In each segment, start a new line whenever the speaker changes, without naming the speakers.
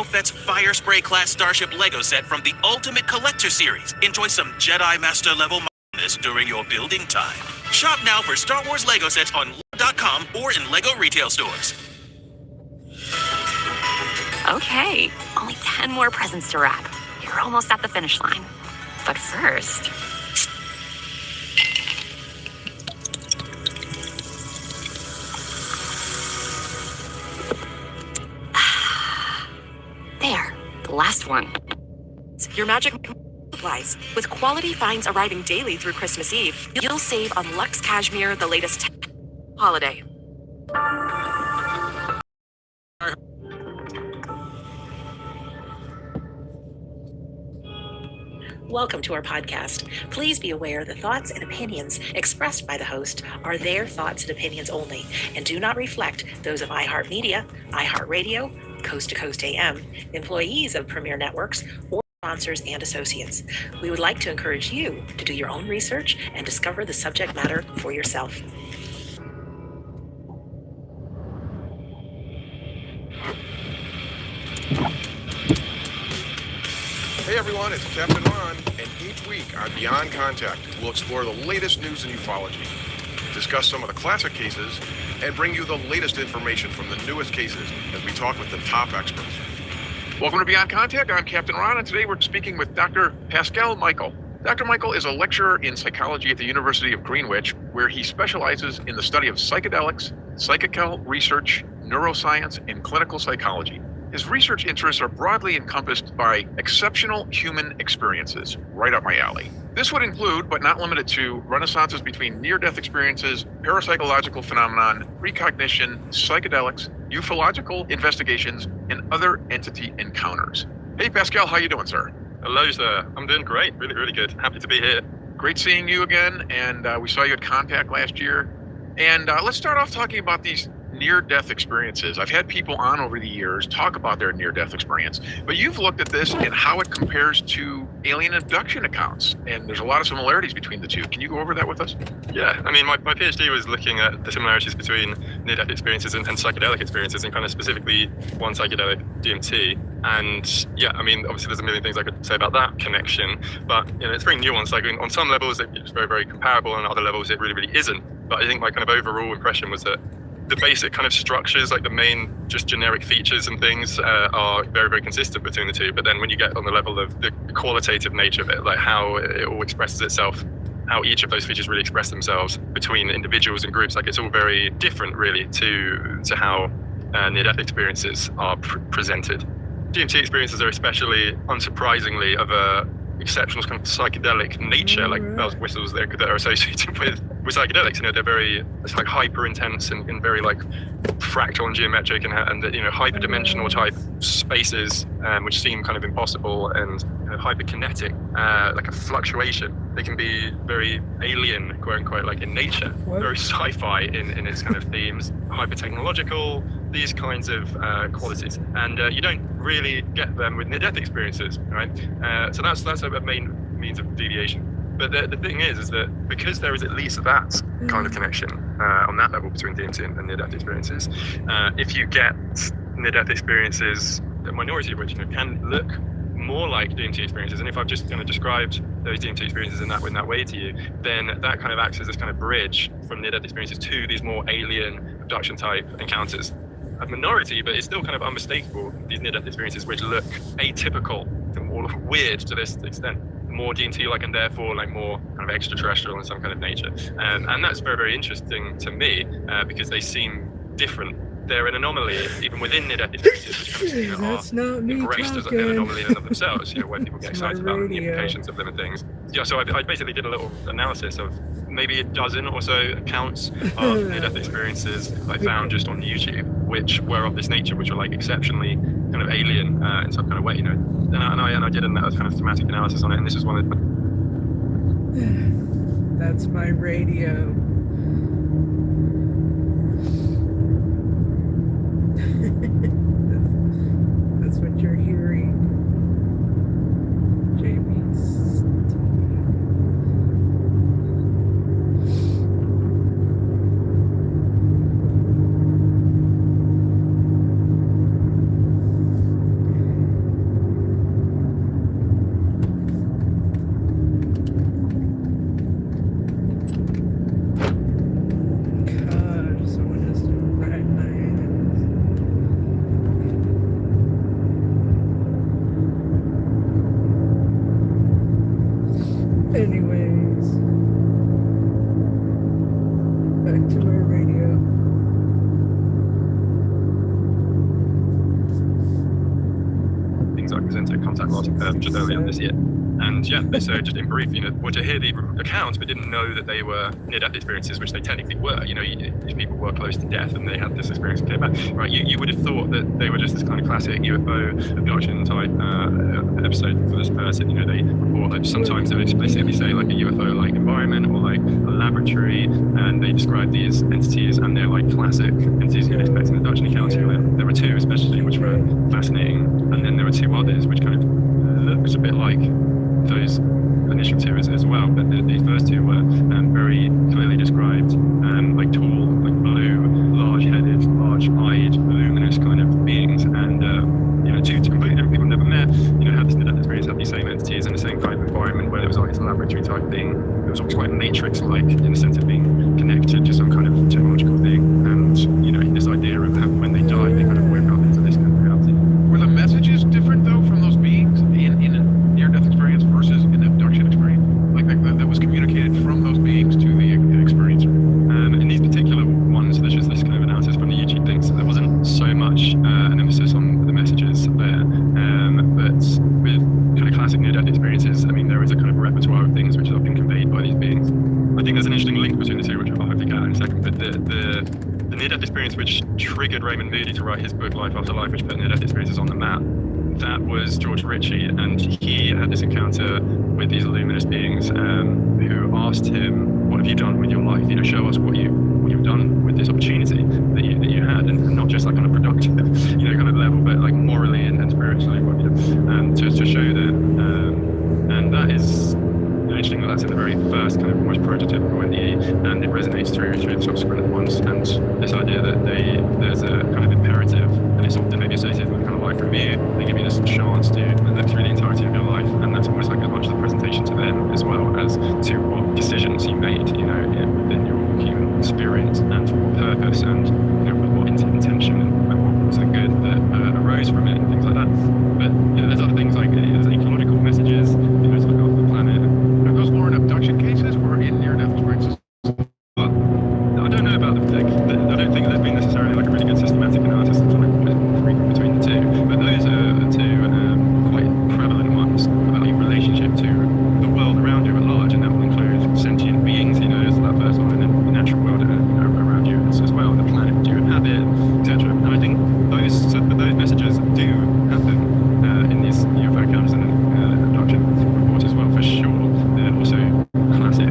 Boba Fett's Fire Spray class starship Lego set from the Ultimate Collector Series. Enjoy some Jedi Master level madness during your building time. Shop now for Star Wars Lego sets on Lego.com or in Lego retail stores.
Okay, only 10 more presents to wrap. You're almost at the finish line. But first... There, the last one.
Your magic multiplies. With quality finds arriving daily through Christmas Eve, you'll save on Luxe Cashmere, the latest holiday. Welcome to our podcast. Please be aware the thoughts and opinions expressed by the host are their thoughts and opinions only and do not reflect those of iHeartMedia, iHeartRadio, Coast to Coast AM, employees of Premier Networks, or sponsors and associates. We would like to encourage you to do your own research and discover the subject matter for yourself.
Hey everyone, it's Captain Ron, and each week on Beyond Contact, we'll explore the latest news in ufology, discuss some of the classic cases, and bring you the latest information from the newest cases as we talk with the top experts. Welcome to Beyond Contact. I'm Captain Ron, and today we're speaking with Dr. Pascal Michael. Dr. Michael is a lecturer in psychology at the University of Greenwich, where he specializes in the study of psychedelics, psychical research, neuroscience, and clinical psychology. His research interests are broadly encompassed by exceptional human experiences, right up my alley. This would include, but not limited to, renaissances between near-death experiences, parapsychological phenomenon, precognition, psychedelics, ufological investigations, and other entity encounters. Hey Pascal, how you doing, sir?
Hello, sir. I'm doing great. Really, really good. Happy to be here.
Great seeing you again, and we saw you at Contact last year. And let's start off talking about these near-death experiences. I've had people on over the years talk about their near-death experience, but you've looked at this and how it compares to alien abduction accounts, and there's a lot of similarities between the two. Can you go over that with us?
Yeah, I mean, my PhD was looking at the similarities between near-death experiences and psychedelic experiences, and kind of specifically one psychedelic, DMT. And yeah, I mean, obviously there's a million things I could say about that connection, but you know, it's very nuanced. Like on some levels it's very, very comparable, and on other levels it really, really isn't. But I think my kind of overall impression was that the basic kind of structures, like the main just generic features and things are very, very consistent between the two. But then when you get on the level of the qualitative nature of it, like how it all expresses itself, how each of those features really express themselves between individuals and groups, like it's all very different really to how near-death experiences are presented. DMT experiences are especially, unsurprisingly, of a exceptional kind of psychedelic nature, like bells and whistles that are associated with psychedelics. You know, they're very, it's like hyper intense and very like fractal and geometric and you know, hyperdimensional type spaces, which seem kind of impossible, and hyperkinetic, like a fluctuation. They can be very alien, quote unquote, like in nature, very sci-fi in its kind of themes, hyper technological, these kinds of qualities, and you don't really get them with near-death experiences, right? So that's a main means of deviation. But the thing is that because there is at least that kind of connection on that level between DMT and near-death experiences, if you get near-death experiences, the minority of which can look more like DMT experiences, and if I've just kind of described those DMT experiences in that way to you, then that kind of acts as this kind of bridge from near-death experiences to these more alien abduction type encounters. A minority, but it's still kind of unmistakable, these near-death experiences which look atypical and more weird to this extent, more DMT-like and therefore like more kind of extraterrestrial in some kind of nature. And that's very, very interesting to me because they seem different. They're an anomaly even within near-death experiences, which kind of are embraced as an anomaly in and of themselves, where people get excited about the implications of them and things. Yeah, so I basically did a little analysis of maybe a dozen or so accounts of near-death experiences I found just on YouTube, which were of this nature, which were like exceptionally kind of alien in some kind of way, And I did a kind of thematic analysis on it, and this is one of
That's my radio. That's what you're hearing. Jamie's Anyways, back to my radio.
Things like presented contact loss just earlier this year. And yeah, so just in brief, were to hear the accounts but didn't know that they were near-death experiences, which they technically were. These people were close to death and they had this experience and came back. Right? You would have thought that they were just this kind of classic UFO abduction type episode for this person. They report like sometimes they explicitly say like a UFO-like environment or like a laboratory, and they describe these entities and they're like classic entities you'd expect in the abduction accounts. There were two especially which were fascinating, and then there were two others which kind of looked a bit like those initial two as well, but these first two were very clearly described, like tall, like blue, large-headed, large-eyed, luminous kind of beings, and two completely different people never met. Had this near-death experience, had these same entities in the same kind of environment where there was like this laboratory type thing. It was always quite matrix-like in the sense of being connected to some kind of technological thing, and this idea of how when they die, they kind of wake up into this kind of reality.
Were the messages different though from those beings in a near-death experience versus an abduction experience? Like that was communicated from those beings to the experiencer?
In these particular ones, there's just this kind of analysis from the YouTube thing, so there wasn't so much an emphasis on the messages there. But with kind of classic near-death experiences, there is a kind of repertoire of things which is often conveyed by these beings. I think there's an interesting link between the two, which I'll hopefully get at in a second. But the near-death experience which triggered Raymond Moody to write his book Life After Life, which put near-death experiences on the map, that was George Ritchie, and he had this encounter with these luminous beings who asked him, "What have you done with your life? Show us what you've done with this opportunity that you had, and not just like on a productive, kind of level, but like morally and spiritually, to show that." And that is interesting that that's in the very first kind of almost prototypical NDE, and it resonates through the subsequent ones. And this idea that there's a kind of imperative, and it's often maybe associated with kind of life review. They give you this chance to live through the entirety of your life, and that's almost like as much of the presentation to them as well as to what decisions you made, within your human experience and for what purpose, and with what intention and what was the good that arose from it and things like that. But there's other things like there's ecological messages, to look after the planet.
Are those more in abduction cases or in near-death experiences?
But I don't know about I don't think there's been necessarily like a really good systematic analysis of like what is more frequent between the two. But those are the two quite prevalent ones about your relationship to the world around you at large, and that will include sentient beings, as that first one, and then the natural world around you as well, the planet you inhabit, etc. And I think those messages do happen in these UFO accounts and abduction reports as well, for sure. They're also classic.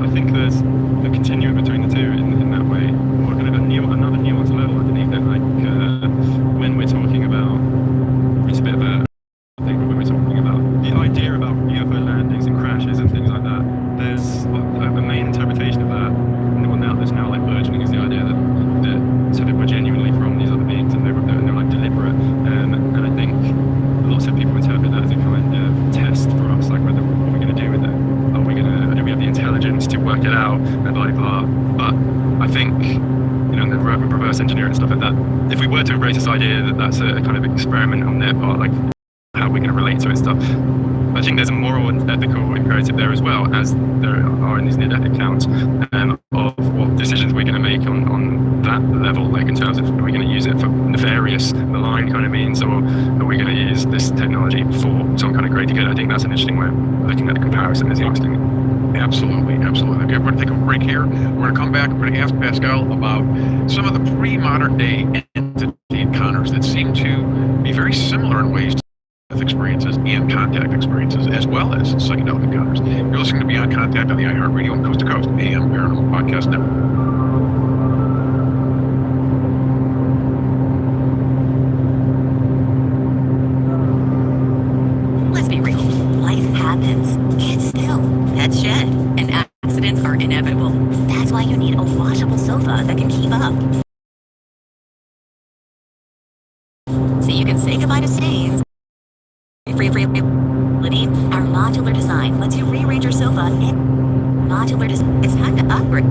I think there's a continuum between the two in that way, or kind of another nuanced level underneath it. Like when we're talking about, it's a bit of a thing, but when we're talking about the idea about UFO landings and crashes and things like that, there's a main interpretation of that. There's now like burgeoning is the idea that so they were genuinely from these other beings, and they're like deliberate. And I think lots of people interpret that as a kind of test for us, like what are we going to do with it? Do we have the intelligence to work it out, and blah blah. But I think and the reverse engineer and stuff like that. If we were to embrace this idea that that's a kind of experiment on their part, like how we're going to relate to it and stuff, I think there's a moral and ethical imperative there as well, as there are in these near-death accounts, of what decisions we're going to make on that level, like in terms of are we going to use it for nefarious, malign kind of means, or are we going to use this technology for some kind of greater good? I think that's an interesting way of looking at the comparison, as you're asking.
Absolutely. Okay, we're going to take a break here. We're going to come back. We're going to ask Pascal about some of the pre-modern day entity encounters that seem to be very similar in ways to experiences and contact experiences, as well as psychedelic encounters. You're listening to Beyond Contact on the iHeartRadio and Coast to Coast AM Paranormal Podcast Network.
Let's be real. Life happens. Kids still. Pets shed. And accidents are inevitable. That's why you need a washable sofa that can keep up. So you can say goodbye to stains. Our modular design lets you rearrange your sofa. It's time to upgrade.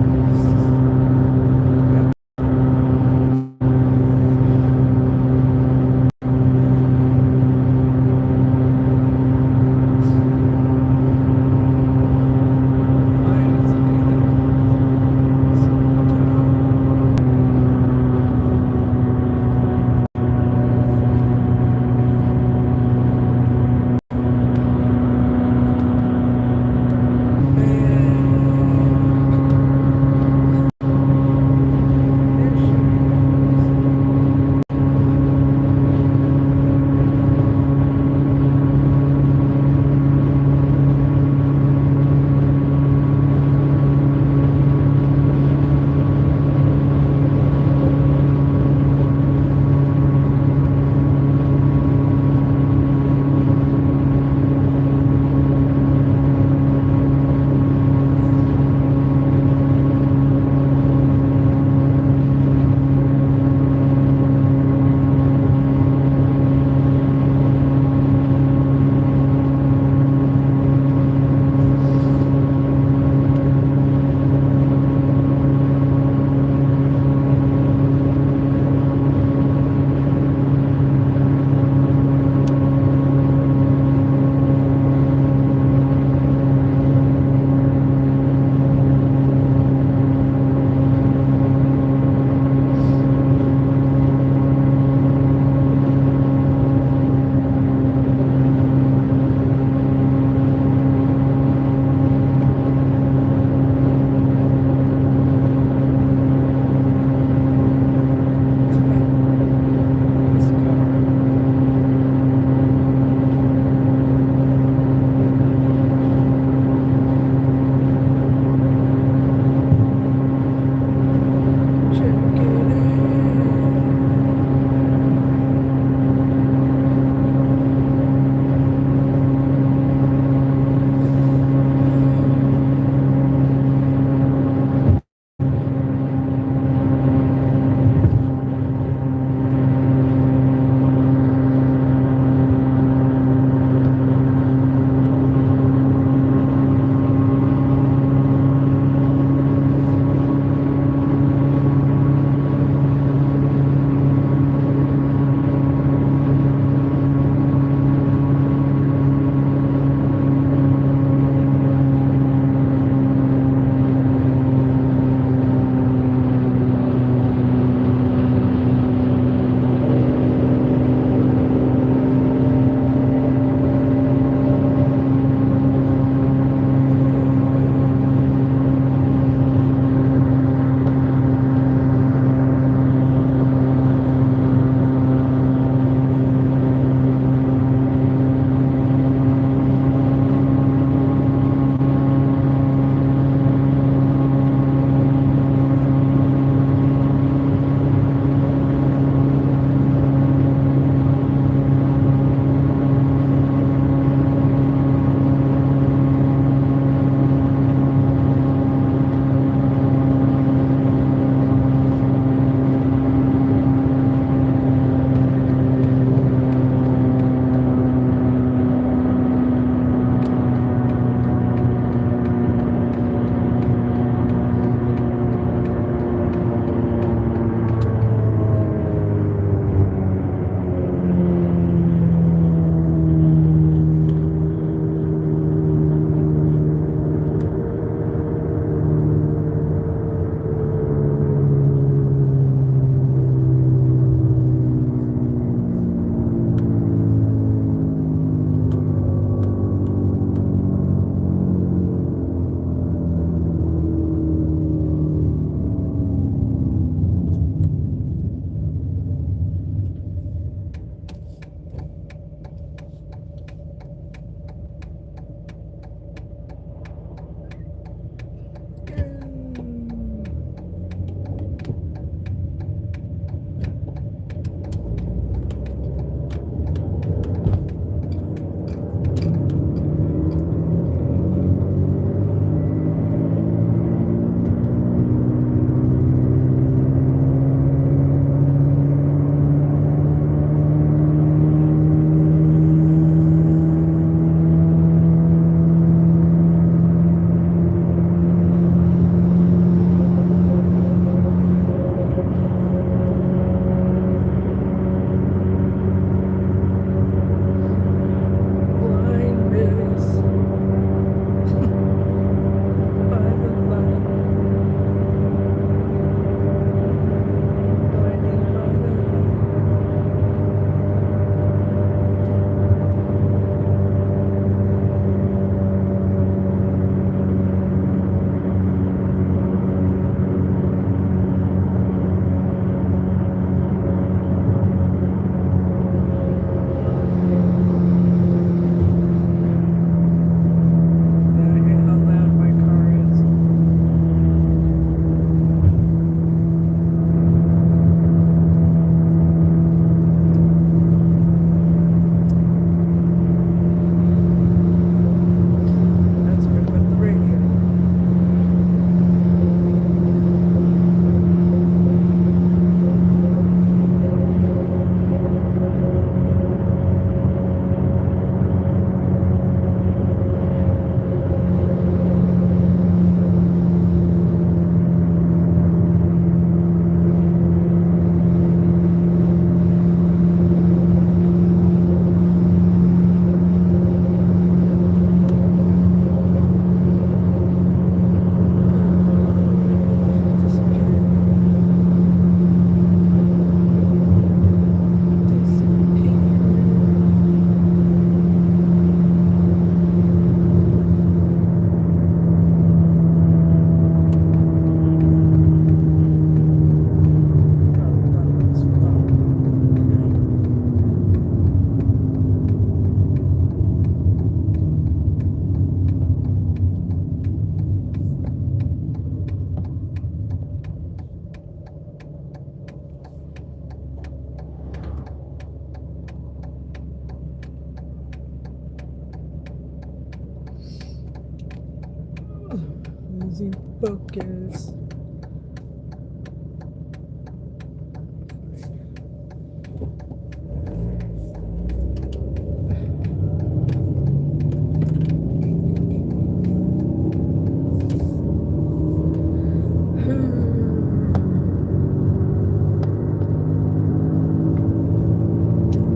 losing focus.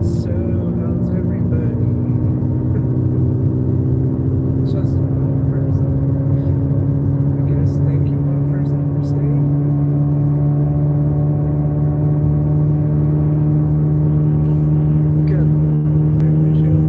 So, how's everybody? Just one person. I guess thank you, one person, for staying. Good. Very chill.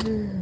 Ooh.